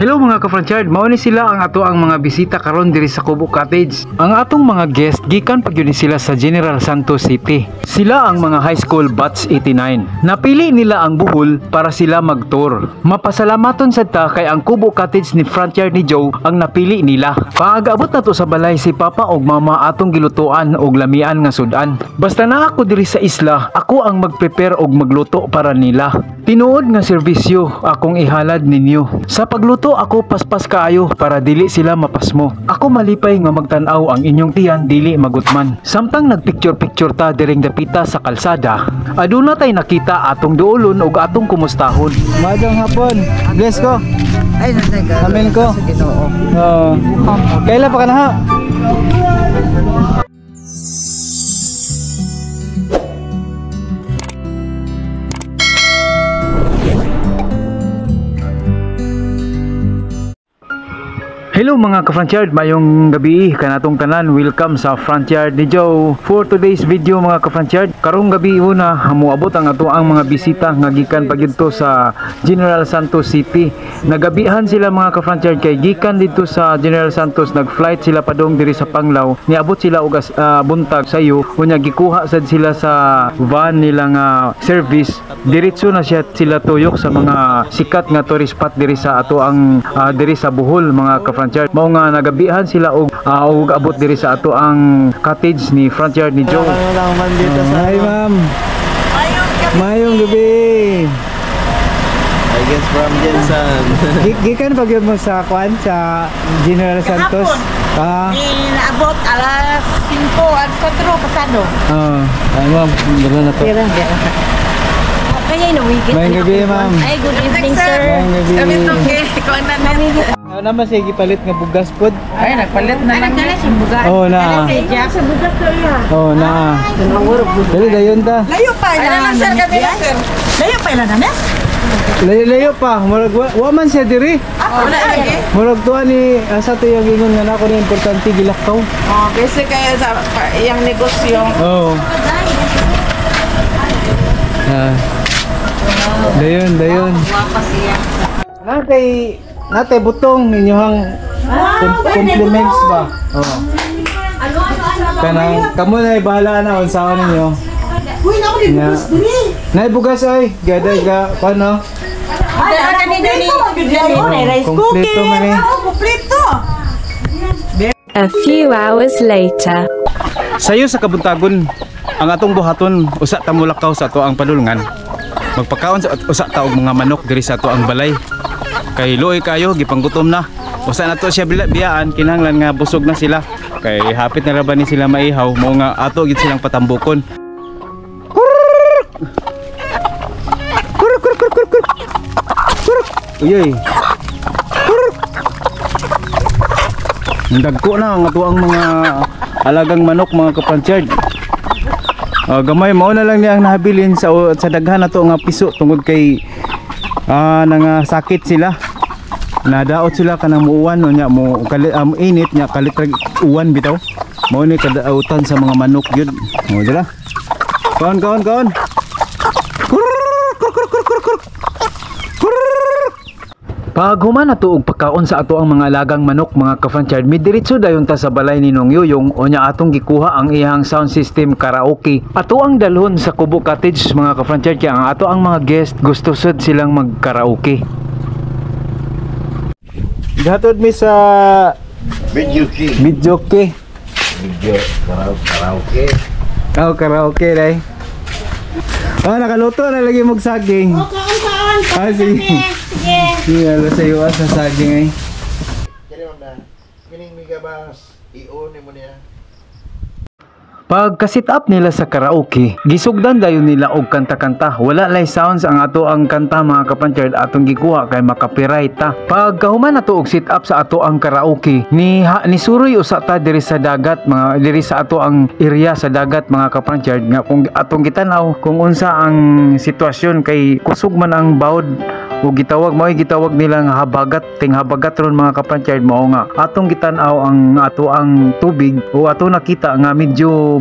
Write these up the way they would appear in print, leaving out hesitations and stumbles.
Hello mga ka-Franchard, mao ni sila ang ato ang mga bisita karon diri sa Kubo Cottage. Ang atong mga guest gikan pag yun sila sa General Santos City. Sila ang mga high school batch 89. Napili nila ang Bohol para sila mag-tour. Mapasalamaton sad ta kay ang Kubo Cottage ni Franchard ni Joe ang napili nila. Pag-abot na to sa balay si Papa og Mama atong gilutuan og lamian nga sudan. Basta na ako diri sa isla, ako ang mag-prepare og magluto para nila. Tinuod nga serbisyo akong ihalad ninyo. Sa pagluto ako paspas kaayo para dili sila mapasmo. Ako malipay nga magtan-aw ang inyong tiyan dili magutman. Samtang nagpicture-picture ta diring dapita sa kalsada, aduna tay nakita atong duolon ug atong kumustahon. Madang hapon. Bless ko. Ay, nanagal. Amen ko. Sa Ginoo. Kailan pa ka na ha? Hello mga ka-Franchard, mayong gabi kanatong tanan. Welcome sa Franchard ni Joe. For today's video mga ka-Franchard, karong gabi una hamuabot ang ato ang mga bisita nga gikan pagyudto sa General Santos City. Nagabihan sila mga ka-Franchard kay gikan dito sa General Santos, nag-flight sila padong diri sa Panglao. Niabot sila og buntag sayo, unya gikuha sad sila sa van nila nga service. Diretso na sila tuyok sa mga sikat nga tourist spot diri sa ato ang diri sa Bohol mga ka-Franchard. Mao nga nagabihan sila og abot diri sa ato ang cottage ni Franchard ni Joe. Hi ma'am. Mayong gabi. I guess from Jensen. Gikan pag yun mo sa kwan sa General Santos. Abot alas 5 at 4 pasado. Ay ma'am, dala na to. Kaya inuwigit. Mayong gabi ma'am. Ay, good evening sir. Mayong gabi. Kami to kay kuan na namin. Naman sige palit nga bugas pod. Ay, nagpalit na lang nila sa bugas. Oh na. Sa bugas to ya. Oh na. Dali dayon ta. Layo pa ila. Sir kami sir. Layo pa ila na. Layo pa, murag wa man siya diri. Wala lagi. Murag tuwa ni asa to yung ingon nga nako ni importante gilakaw. Oh, kasi kaya sa iyang negosyo. Oh. Dayon. Natay butong inyong compliments ba? Oh. Kanang kamo na bahala na unsaon ninyo. Uy, nako ni bugas diri. Nay bugas ay gada paano? Ay, dani. Rice Kompleto man eh. Kompleto. A few hours later. Sayo sa kabuntagon ang atong buhaton usa ta mulakaw sa ato ang palulungan. Magpakaon sa usa ta og mga manok diri sa ato ang balay. Kay luoy kayo gipanggutom na. Usa na to siya biyaan kinahanglan nga busog na sila. Kay hapit na ra ba ni sila maihaw mao nga ato gid silang patambukon. Uyoy. Dagko na ang ato ang mga alagang manok mga ka-Franchard. Gamay mao na lang niya ang nahabilin sa daghan na to nga piso tungod kay sakit sila. Nadaot sila kanang muuwan nya mo init nya kalit uwan bitaw. Mao ni kadautan sa mga manok gyud. Mo dira. Kaon. Pag human nato og pagkaon sa ato ang mga alagang manok mga ka-Franchard, midiretso dayon ta sa balay ni Nong Yoyong o nya atong gikuha ang iyang sound system karaoke. Ato ang dalhon sa Kubo Cottage mga ka-Franchard kaya ang ato ang mga guest gusto sad silang mag-karaoke. Gatod mi sa Videoke. videoke. Karaoke. Karaoke dai. Nakaluto na lagi mong saging. Kaon. Sige. Sige, alas sa'yo sa saging ay. Kaya mo na. Kining migabas. I-on mo niya. Pag ka-sit up nila sa karaoke, gisugdan dayon nila og kanta-kanta. Wala lay sounds ang ato ang kanta mga ka-Franchard atong gikuha kay makapiright ta. Pag kahuman nato og sit up sa ato ang karaoke, ni suroy usa ta diri sa dagat, mga diri sa ato ang area sa dagat mga ka-Franchard nga kung atong gitan-aw kung unsa ang sitwasyon kay kusog man ang bawd ug gitawag nila nga habagat, ting habagat ron mga kapranchard. Mao nga atong gitan-aw ang ato ang tubig o ato nakita nga medyo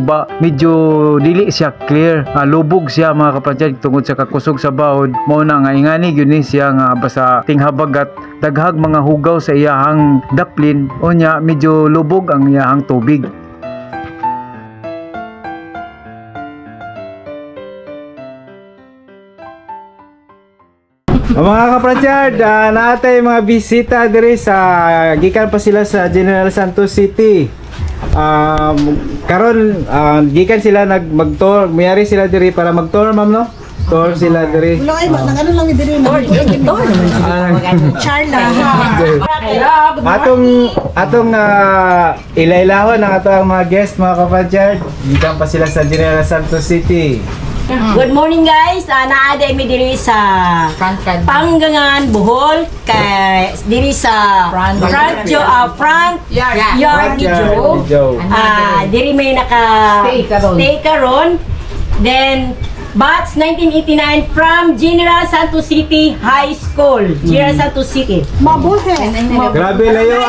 dili siya clear, lubog siya mga kapranchard tungod sa kakusog sa bawod. Mao na nga ingani gyud ni siya nga basta ting habagat daghag mga hugaw sa iyahang daplin o nya medyo lubog ang iyahang tubig. Mga kapranchard, naatay mga bisita diri sa gikan pa sila sa General Santos City. Karon gikan sila mag-tour, mayari sila diri para mag-tour, ma'am, no? Tour sila diri. Wala ay nagano lang diri na. Charla. Atong ilailahon ang ato ang mga guest, mga kapranchard. Gikan pa sila sa General Santos City. Good morning guys. Naaday mi diri sa Panggangan, Bohol kay diri sa front yard ni Joe. Diri may naka stay karon. Then batch 1989 from General Santos City High School. General Santos City. Mabuhi. Grabe layo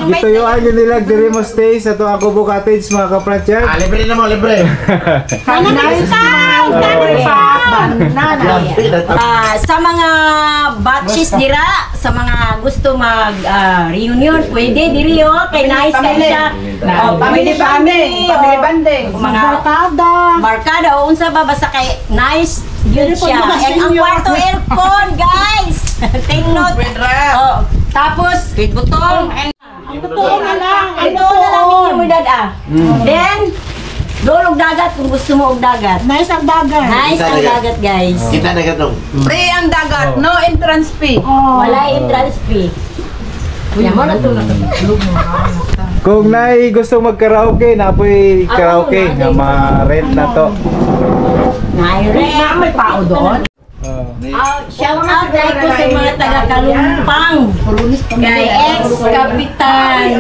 gituyuan yun nila diri mo stay sa to Kubo Cottage, mga kapranchard. Libre na mo, libre. Sa mga batches dira, sa mga gusto mag reunion, pwede diri kay nice kay siya. Family banding. Mga barkada o unsa ba basta kay nice yun siya. And ang kwarto aircon, guys. Take note. Tapos butong Totoo na lang. ito na lang ninyo edad Then doon og dagat kung gusto mo og dagat. Nice ang dagat. Nice ang dagat, guys. Kita na katong. Free ang dagat, no entrance fee. Wala entrance fee. Mo na to. Kung nai gusto mag-karaoke, napoy karaoke nga ma-rent na to. May pao doon. Shout out dahil ko sa mga taga-Kalumpang. Kay ex-kapitan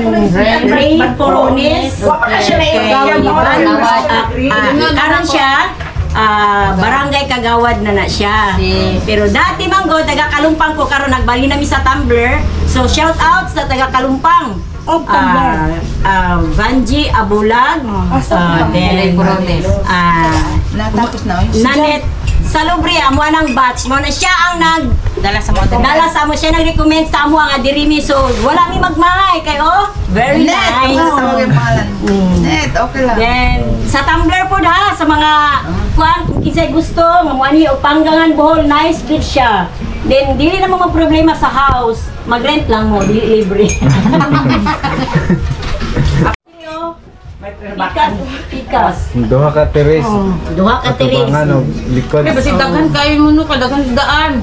Ray Forones. Karon siya, barangay Kagawad na siya. Pero dati manggo, taga-Kalumpang ko, karon nagbali nami sa Tumblr. So shout out sa taga-Kalumpang. Vanji Abulag, then Nanet Salubre, amo ang batch mo na siya ang dala sa mo siya nag-recommend sa amo nga diri mi, so wala mi magmahay kay very nice. Net, okay lang. Then sa Tumblr po sa mga kuan kung kisay gusto mamuani o Panggangan Bohol, nice beach siya. Then dili na mo problema sa house, mag-rent lang mo, dili libre. Pikas. Duha ka teres. Duha ka teres. Ano, likod. Kasi basi daghan kayo mo no, kadaghan daan.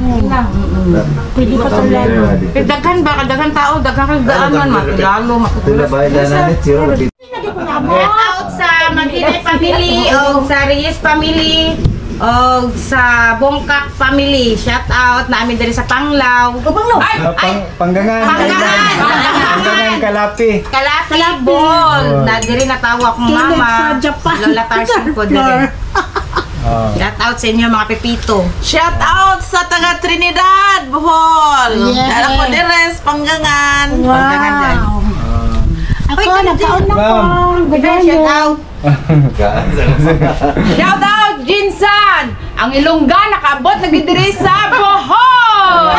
Pwede pa talaga. Daghan ba, kadaghan tao, daghan daan man, matulalo, Tula ba ila na ni Chiro? Shout out sa Maginay family, o sa Reyes family, o sa Bongkak family. Shout out namin diri sa Panglao. Panggangan. Panggangan Kalapi. Kalapi Bohol. Na diri natawa kong mama. Lola Tarsin ko diri. Shout out sa inyo mga pepito. Shout out sa taga Trinidad, Bohol. Dala ko deres, Panggangan. Panggangan dyan. Ako, nagkaon na po. Shout out. Shout out, Jinsan! Ang Ilongga nakaabot na gidiri sa Bohol!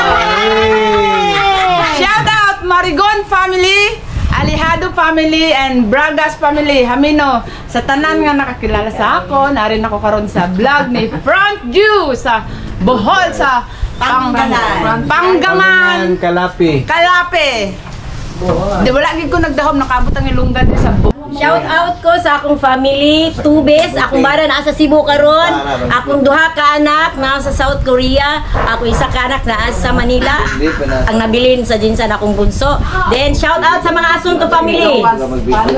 Shout out, Marigon family, Alejado family, and Bragas family. Hamino, sa tanan nga nakakilala sa ako, narin ako karon sa vlog ni Front View sa Bohol sa Panggangan Kalapi. Di ba lagi ko nagdahom nakabot ang Ilongga din sa Bohol. Shout out ko sa akong family, Tubes, akong bara naa sa Cebu karon, akong duha ka anak naa sa South Korea, ako isa ka anak naa sa Manila, ang nabilin sa Jinsan akong bunso. Then shout out sa mga Asunto family.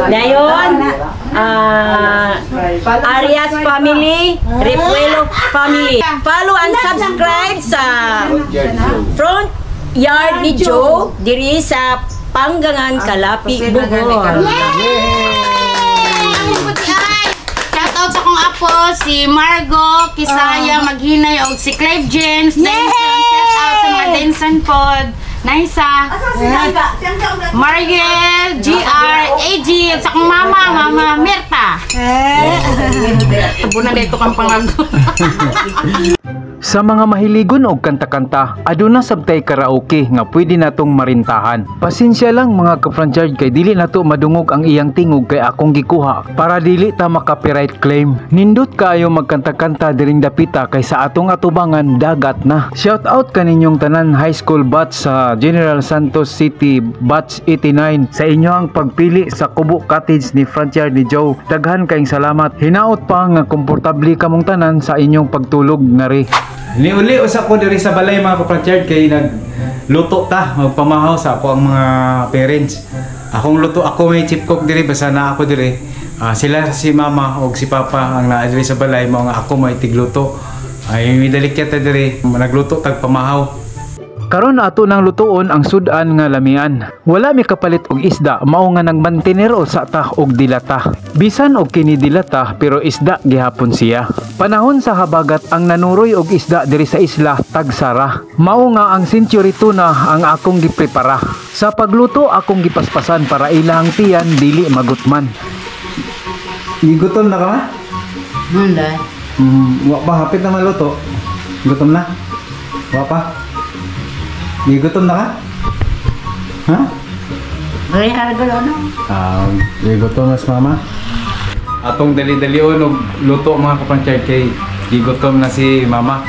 Dayon, Arias family, Repuelo family. Follow and subscribe sa Front Yard ni Joe diri sa Panggangan, Kalapi, Bohol. Shout out sa kong apo, si Margo, Kisaya, Maghinay, o si Clive James. Shout out sa mga Denson pod, Naisa, Mariel, GR, AG, at sa kong mama Mirta. Tabunan dito kang pangago. Sa mga mahiligon og kanta-kanta, aduna sabtay karaoke nga pwede natong marintahan. Pasensya lang mga ka-franchise kay dili nato madungog ang iyang tingog kay akong gikuha para dili ta maka-copyright claim. Nindot kaayo magkanta-kanta diring dapita kay sa atong atubangan dagat na. Shout out kaninyong tanan high school batch sa General Santos City batch 89 sa inyo ang pagpili sa Kubo Cottage ni franchise ni Joe. Daghan kayong salamat. Hinaot pa nga komportable kamong tanan sa inyong pagtulog na ri. Uli usa ko diri sa balay mga ka-franchise kay nagluto ta magpamahaw sa ako ang mga parents. Akong luto ako may chip cook diri basta na ako diri. Sila si mama o si papa ang naa diri sa balay mo nga ako may tigluto. Ay midalik kita diri nagluto tag pamahaw. Karon ato nang lutuon ang sudan nga lamian. Wala mi kapalit og isda, mao nga nagmantener sa ta og dilata. Bisan og kini dilata pero isda gihapon siya. Panahon sa habagat ang nanuroy og isda diri sa isla Tagsara. Mao nga ang century tuna ang akong giprepara. Sa pagluto akong gipaspasan para ilang tiyan dili magutman. Gigutom na ka ma? Hindi. Wa pa hapit na maluto. Gutom na? Wa pa? Gigutom na ka? Ha? May haragalo no? Gigutom na si mama. Atong dali-dalion og luto mga ka-franchise kay gigutom na si mama.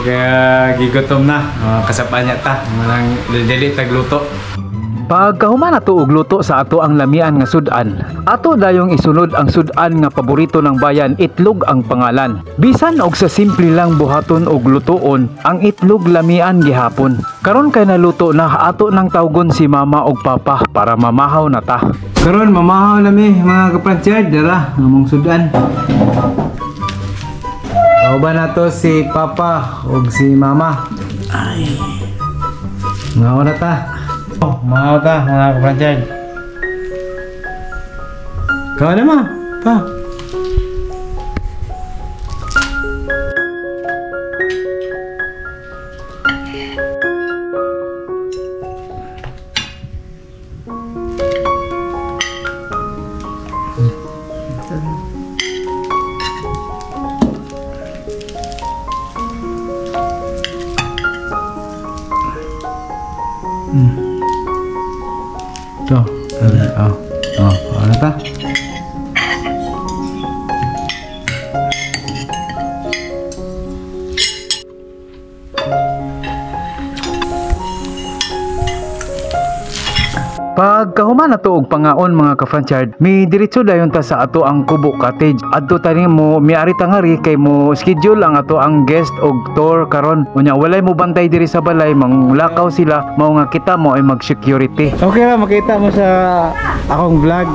Kaya gigutom na. Kasapan niya ta. Manang dali-dali tagluto. Pagkahuman nato og luto sa ato ang lamian nga sudan, ato dayong isunod ang sudan nga paborito ng bayan, itlog ang pangalan. Bisan og sa simple lang buhaton og lutoon, ang itlog lamian gihapon. Karon kay naluto na ato nang tawgon si mama og papa para mamahaw na ta. Karon mamahaw na mi mga ka-franchise dara among sudan. Ba nato si papa og si mama. Ay. Ngaw na ta. Mau ta mga ka-franchise. Kau na ma? Pa. Tuh, ano ta? Pagkahuman nato og pangaon mga ka-franchise, mi diretso dayon ta sa ato ang Kubo Cottage. Adto tani mo miari tangari kay mo schedule ang ato ang guest og tour karon. Unya walay mo bantay diri sa balay, manglakaw sila, mao nga kita mo ay mag-security. Okay ra makita mo sa akong vlog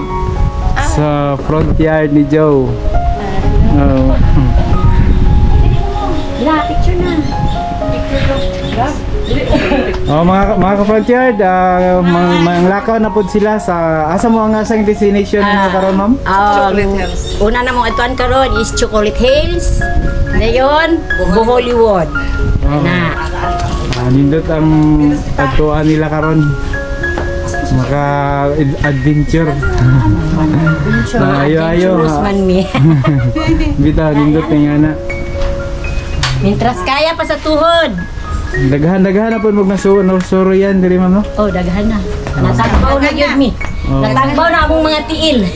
sa front yard ni Joe. Picture na. Mga ka-franchise, manglakaw na po sila sa asa mo ang asang destination nila karon ma'am? Una na mong ituan karon is Chocolate Hills. Ngayon, Hollywood. Na. Nindot ang tagtuan nila karon. Maka-adventure. Ayo. Bitaw nindot nga na. Mintras kaya pa sa tuhod. Daghan na po magnasuro yan diri ma'am no? Oh, daghan na. Natagbaw na yun mi. Natagbaw na among mga tiil.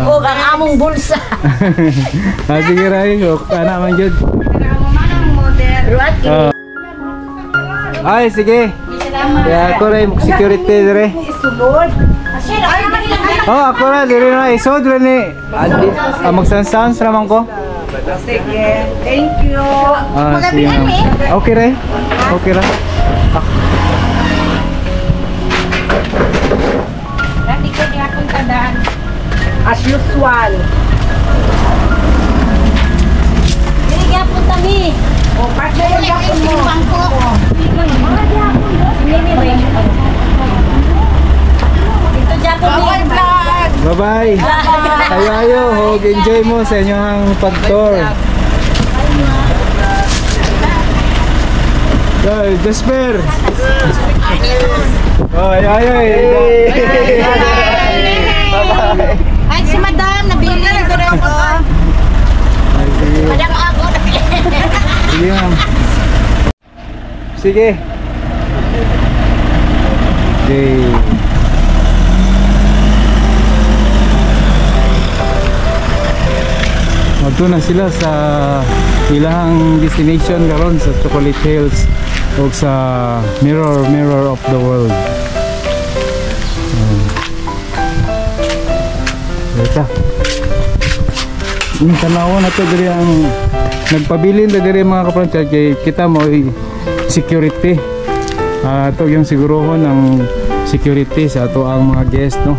O ang among bulsa. Sige ray, ana man jud. Ay sige. Ya ako ray security dire. Oh, ako ra dire na isod ra ni. Magsansans ramang ko. Sige, thank you. Sige. Okay ray. Okay ra. Dati ko di akong tandaan. As usual. Dili gyapon tami. O, partner yung yapon mo. Dito gyapon mi. Bye-bye. Ayo, enjoy mo sa inyong pag-tour. Ay, Jasper. Ay. Ay, si Madam, nabili ko rin ako. Madam ako, nabili. Sige, ma'am. Sige. Okay. Magto na sila sa ilang destination karon sa Chocolate Hills o sa Mirror of the World. Ito. Yung tanawan na ito diri ang nagpabilin na diri mga kapransyad kay kita mo security. Ito yung sigurohon ng security sa ato ang mga guest, no?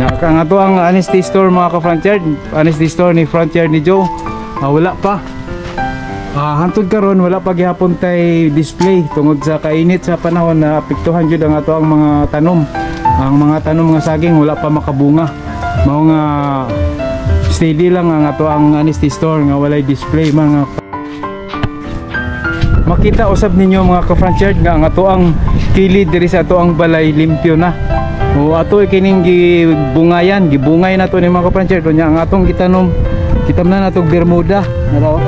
Ang ato ang honesty store mga ka-frontier, honesty store ni Frontier ni Joe, wala pa. Hantod karon wala pa gihapon tay display tungod sa kainit sa panahon na apektuhan jud ang ato ang mga tanom. Ang mga tanom nga saging wala pa makabunga. Mao nga steady lang ang ato ang honesty store nga walay display mga. Makita usab ninyo mga ka-frontier nga ang ato ang kilid diri sa ato ang balay limpyo na. O ato kining gibungayan, gibungay na to ni mga ka-frontier nya ang atong gitanom. Kitam na natog bermuda, naro.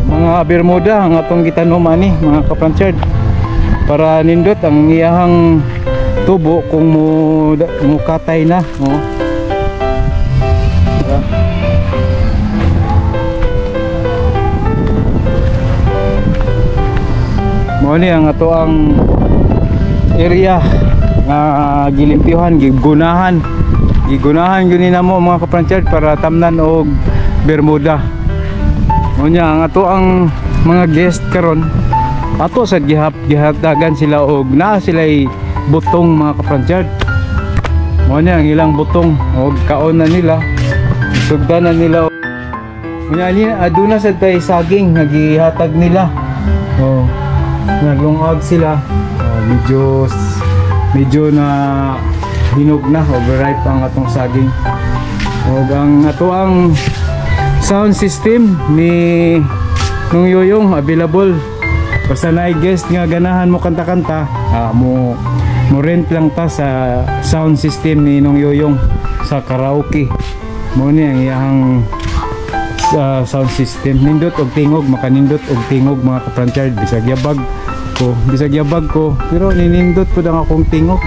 Mga bermuda ang atong gitanom ani mga ka-frontier. Para nindot ang iyahang tubo kung mo katay na, oh. Mao ni ang ato ang area nga gilimpyuhan, gigunahan gyud namo mga ka-frontier para tamnan og bermuda. Mao nya ang ato ang mga guest karon ato sa gihatagan sila og naa sila'y butong mga ka-frontier. Mao nya ang ilang butong og kaon na nila, sugdanan nila. Unya ni aduna sa tay saging nga gihatag nila. Oh, naglungag sila. Medyo na hinog na, overripe ang atong saging. Og ang ato ang sound system ni Nung Yoyong available. Basta na guest nga ganahan mo kanta-kanta, mo rent lang ta sa sound system ni Nung Yoyong sa karaoke. Mo ni ang iyang sound system. Nindot og tingog, makanindot og tingog mga ka-frontier. Bisag yabag ko, pero ninindot po ang akong tingog.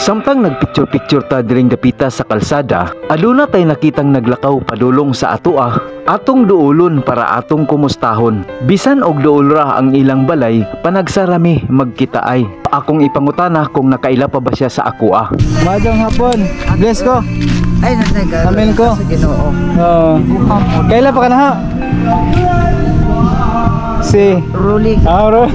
Samtang nagpicture-picture ta diring dapita sa kalsada, aduna tay nakitang naglakaw padulong sa atoa, atong duulon para atong kumustahon. Bisan og duol ra ang ilang balay, panagsarami magkitaay. Akong ipangutana kung nakaila pa ba siya sa akoa. Madang hapon, bless ko. Ay, nanagal. Amen ko. Sa Ginoo. Kaila pa ka na ha? Si Ruli. Ro.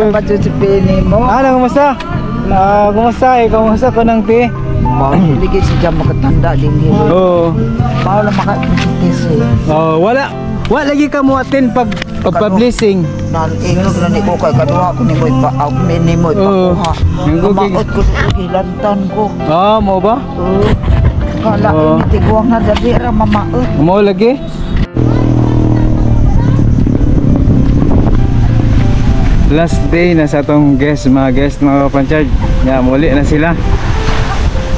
Patutupi mo. Kumusta? Kumusta ko nang ti? Ligid si Jam makatanda din niyo. Oo. Paano makakisi? Wala lagi ka mo attend pag blessing. Nan ingog na ni ko kay kadua ko ni mo ipa-out ni mo ipakuha. Maot ko gilantan ko. Mo ba? Kala ini tiguang na dali ra mamaot. Mo lagi? last day na sa tong mga guest mga kapranchard. Ya, muli na sila.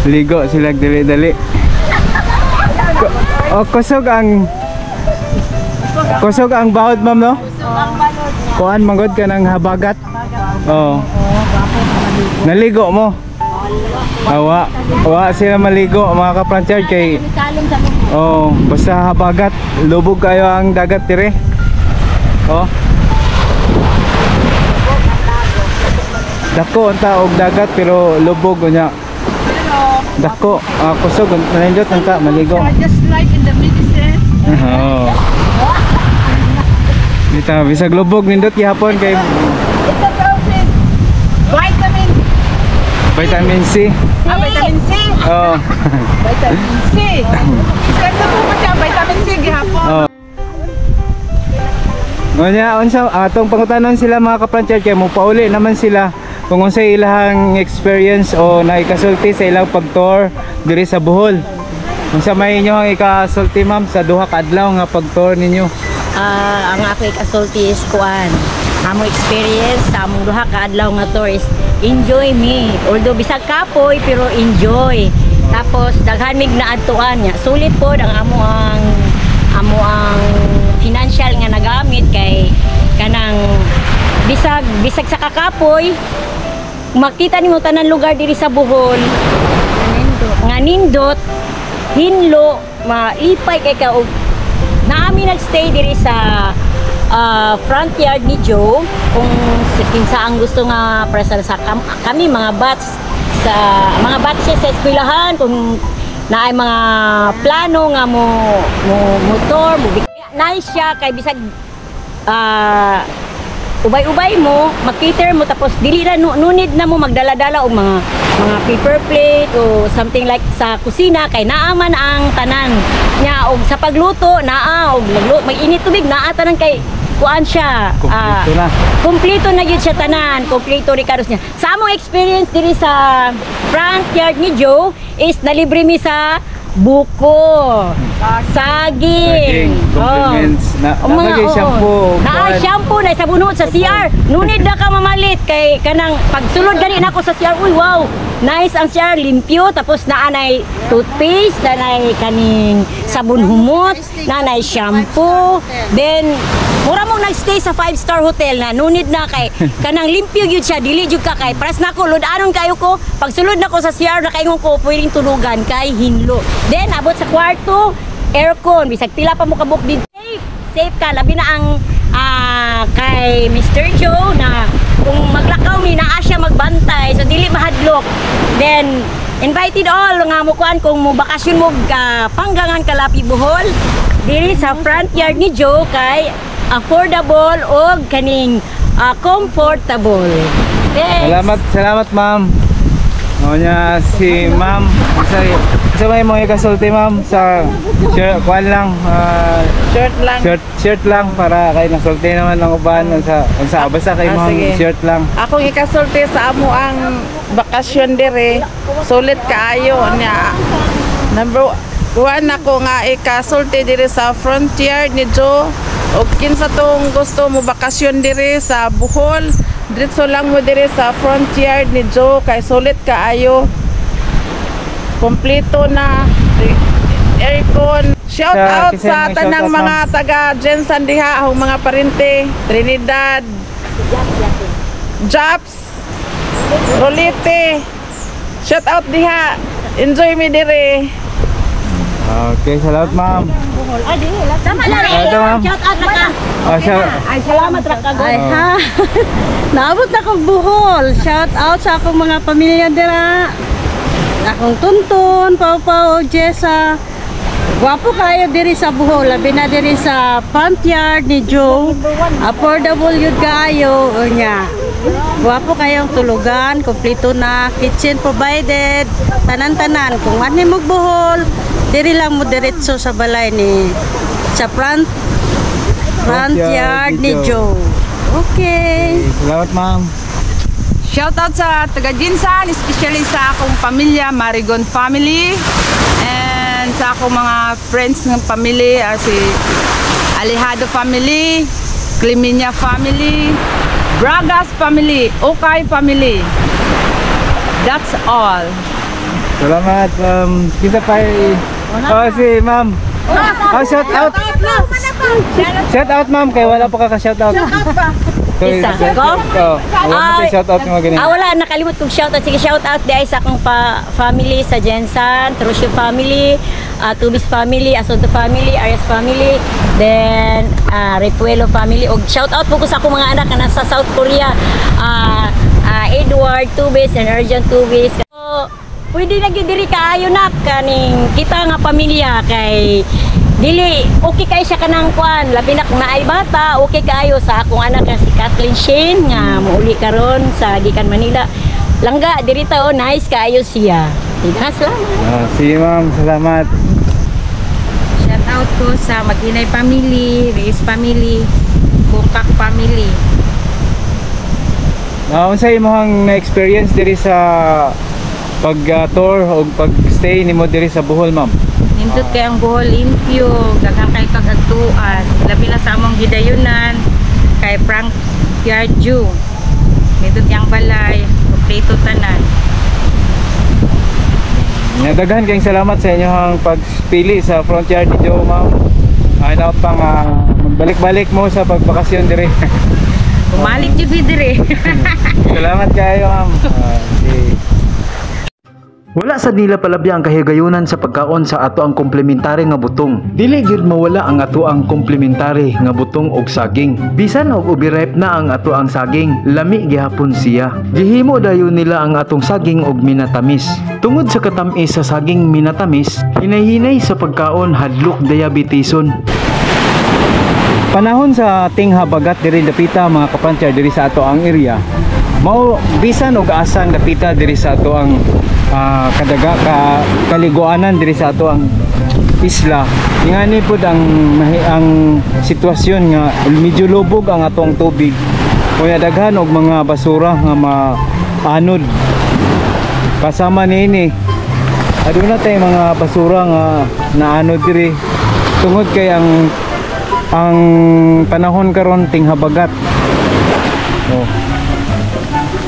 Ligo sila dali-dali. Kusog ang bahod ma'am no? Kuan manggod ka ng habagat. Oh. Naligo mo? Wa sila maligo mga kapranchard kay basta habagat, lubog kayo ang dagat dire. Oh. Dako unta og dagat pero lubog unya. Dako, kusog nindot unta maligo. Just like in the medicine. Oh. Kita bisag lubog nindot gihapon kay vitamin C. Vitamin C. Oh. Vitamin C. Kanta po pa siya, vitamin C gihapon. Oh. Ngonya unsa atong pangutanon sila mga kapranchard kay mo pauli naman sila kung unsay ilahang experience o naikasulti sa ilang pag-tour diri sa Bohol. Unsa may inyo ang ikasulti ma'am sa duha ka adlaw nga pag-tour ninyo? Ang ako ikasulti is kuan. Among experience sa among duha ka adlaw nga tour is enjoy me. Although bisag kapoy pero enjoy. Tapos daghan mig naadtuan nya. Sulit pod ang amo ang financial nga nagamit kay kanang bisag sa kakapoy makita nimo tanan lugar diri sa Bohol nga nindot hinlo maipay kay ka og naami nagstay diri sa front yard ni Joe kung kinsa ang gusto nga presal sa kami mga batch sa eskwelahan kung naay mga plano nga motor nice siya kay bisag ubay-ubay mo, mag-cater mo tapos dili na nunid na mo magdala-dala og mga paper plate o something like sa kusina kay naaman ang tanan nya og sa pagluto naa og mag-init tubig naa tanan kay kuan siya kompleto na gyud siya tanan, kompleto Ricardo's niya. Sa among experience diri sa front yard ni Joe is nalibre mi sa buko, saging, compliments na shampoo, shampoo na sa bunot sa CR. Nunid na ka mamalit kay kanang pagsulod gani nako sa CR. Uy, wow, nice ang CR, limpyo tapos naanay toothpaste, naanay kaning sabon humot, naanay shampoo. Then mura mong nagstay sa 5-star hotel na nunid na kay kanang limpyo gyud siya, dili jud ka kay pras nako lod-anon kayo ko. Pagsulod nako sa CR na kaingon ko pwedeng tulugan kay hinlo. Then abot sa kwarto, aircon, bisag pila pa mo kabuk din. Safe ka labi na ang kay Mr. Joe na kung maglakaw mi naa siya magbantay so dili mahadlok. Then invited all nga mo kuan kung mo bakasyon mo Panggangan Kalapi Bohol diri sa front yard ni Joe kay affordable og kaning comfortable. Salamat ma'am. Maunya si ma'am sa may mga kasulti ma'am sa shirt lang para kay nasulti naman ng uban sa basta kay ma'am shirt lang. Akong ikasulti sa amo ang bakasyon dire sulit kaayo nya. Number 1 ako nga ikasulti dire sa frontier ni Joe og kinsa tong gusto mo bakasyon dire sa Bohol diretso lang mo dire sa frontier ni Joe kay sulit kaayo, kompleto na aircon. Shout out sa tanang mga taga Jensen diha, ang mga parente Trinidad, Japs, Rolite, shout out diha, enjoy mi dire. Okay, salamat ma'am. Tama na rin. Shout out na ka. Ay, salamat ra ka. Ay, ha. Naabot na kong Bohol. Shout out sa akong mga pamilya dira. Akong Tuntun, Pau, Jessa. Gwapo kayo diri sa Bohol. Labi na diri sa front yard ni Joe. Affordable yun kayo. Nya. Gwapo kayong tulugan. Kompleto na. Kitchen provided. Tanan-tanan. Kung ano mo Bohol, diri lang mo diretso sa balay ni sa front yard ni Joe. Okay. Salamat ma'am. Shout out sa taga Jinsan, especially sa akong pamilya, Marigon family, and sa akong mga friends ng family, si Alejado family, Cleminia family, Bragas family, Okay family. That's all. Salamat. Kita pa si ma'am. Shout out. Shout out ma'am, kaya wala pa ka-shout out. Isa ko? Shout out mga ganyan. Wala, nakalimot kong shout out. Sige, shout out dahil sa akong family sa Jensan, Trusio family, Tubis family, Asunto family, Arias family, then Repuelo family. Og shout out po ko sa akong mga anak na nasa South Korea, Edward Tubis and Arjan Tubis. So, pwede na gyud diri kaayo na kaning kita nga pamilya kay dili okay kay siya kanang kuan labi na kung naay bata okay kayo sa akong anak nga si Kathleen Shane nga muuli karon sa gikan Manila langga diri ta nice kayo siya. Salamat. Sige ma'am, salamat. Shout out ko sa Maginay family, Reyes family, Bukak family. Unsay imong na-experience diri sa pag-tour o pag-stay nimo diri sa Bohol ma'am? Nindot kay ang Bohol limpyo, daghang kay kagatuan, labi na sa among gidayunan kay Frank Yarju. Nindot yang balay, kompleto tanan. Daghan kayong salamat sa inyong pagpili sa Frontier ni Joe ma'am. Ano pang magbalik-balik mo sa pagbakasyon diri. Bumalik jud dire. Salamat kayo ma'am. Wala sad nila palabya ang kahigayunan sa pagkaon sa ato ang komplementary nga butong. Dili gyud mawala ang ato ang komplementary nga butong og saging. Bisan og ubirep na ang ato ang saging, lami gihapon siya. Gihimo dayon nila ang atong saging og minatamis. Tungod sa katamis sa saging minatamis, hinay-hinay sa pagkaon hadlok diabeteson. Panahon sa ating habagat diri dapita mga kapantyar diri sa ato ang area. Mao bisan og asan dapita diri sa ato ang kaliguanan diri sa ato ang isla. Ingani pud ang sitwasyon nga medyo lubog ang atong tubig. Kuya daghan og mga basura nga maanod. Kasama niini aduna tay mga basura nga naanod diri tungod kay ang panahon karon ting habagat.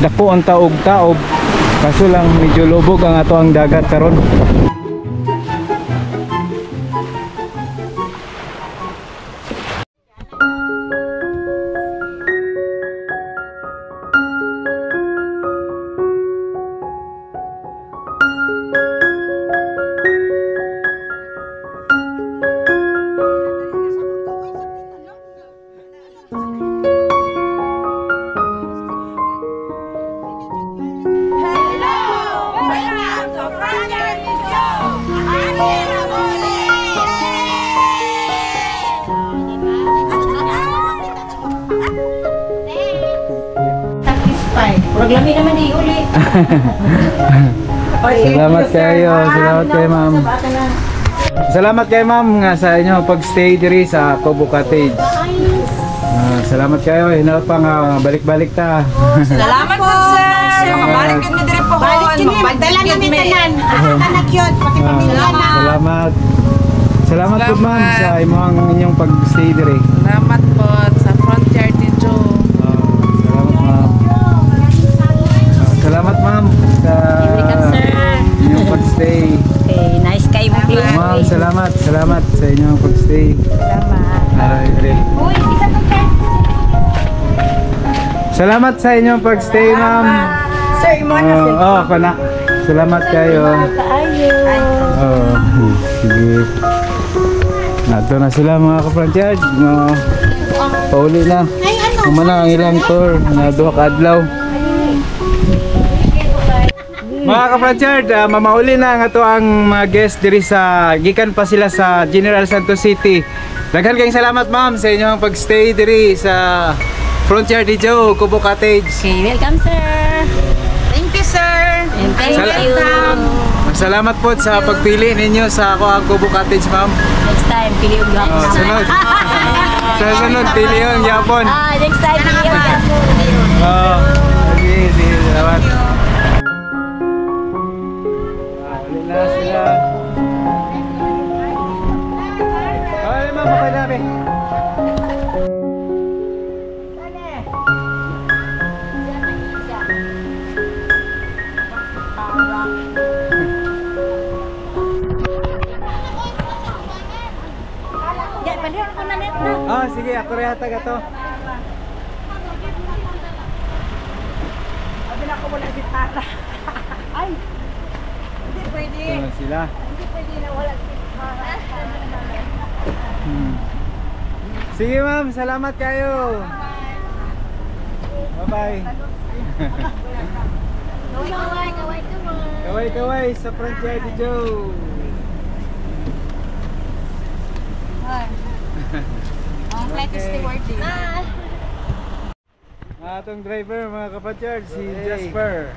Dako ang taog-taob kaso lang medyo lubog ang ato ang dagat karon. Programi naman di uli. Salamat kayo, salamat kayo ma'am. Salamat kayo ma'am nga sa inyo pagstay diri sa Cobo Cottage. Salamat kayo, hinap pa nga balik-balik ta. Salamat po sir. Makabalik kami diri po. Balik kini, magdala kami tanan. Anak yun, pati pamilya na. Salamat. Salamat po ma'am sa inyong pagstay diri. Salamat po sa Frontier ni Joe. Salamat ma'am sa inyong pagstay. Okay, nice kayo mo please. Ma'am, salamat sa inyong pagstay. Salamat sa inyong pagstay ma'am. Sir, imo na sir. Ako na. Salamat kayo. Sige. Nato na sila mga ka-Frontier. Pauli na. Kumana ang ilang tour na 2 ka adlaw. Mga ka-Frontier, mamauli na nga to ang mga guest diri sa gikan pa sila sa General Santos City. Daghan kayong salamat ma'am sa inyong pagstay diri sa Frontier di Joe, Cobo Cottage. Okay, welcome sir. Thank you sir. And thank you. Salamat po sa pagpili ninyo sa ako ang Cobo Cottage ma'am. Next time, pili yung gapon. Sunod. Sa sunod, pili yung yapon. Next time, pili yung gapon. Sige, salamat. Na sila. Ay, ma'am, okay na, be. sige, ako rin hatag ato. Sabi na ko wala si Tata. Ay! Hindi pwede. Ito sila. Hindi pwede na wala si Tata. Sige ma'am, salamat kayo. Bye-bye. Kaway-kaway sa Frontier ni Joe. Ang flight is steward din. Atong driver mga kapatid, si Jasper.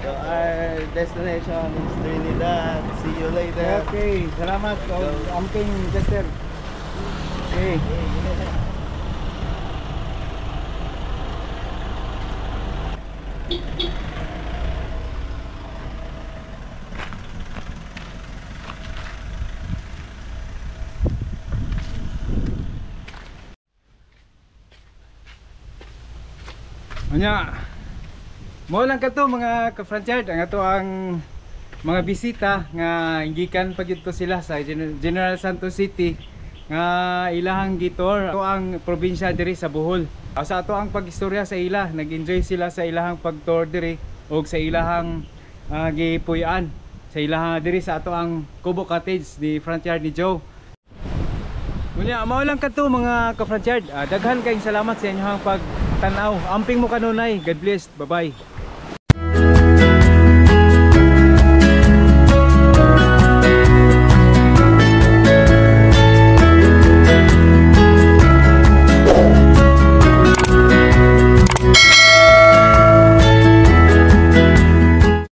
So our destination is Trinidad. See you later. Okay, salamat. Amping Jasper. Okay. Anya, mo lang kato mga ka-franchise ang ato ang mga bisita nga gikan pa gito sila sa General Santos City nga ilahang gitor ato ang probinsya diri sa Bohol. Sa ato ang pagistorya sa ila, nag-enjoy sila sa ilahang pag-tour diri o sa ilahang gipuy-an sa ilahang diri sa ato ang Kubo Cottage di Frontier ni Joe. Unya, mao lang kato mga ka-franchise. Daghan kayong salamat sa inyong pagtanaw. Amping mo kanunay. God bless. Bye-bye.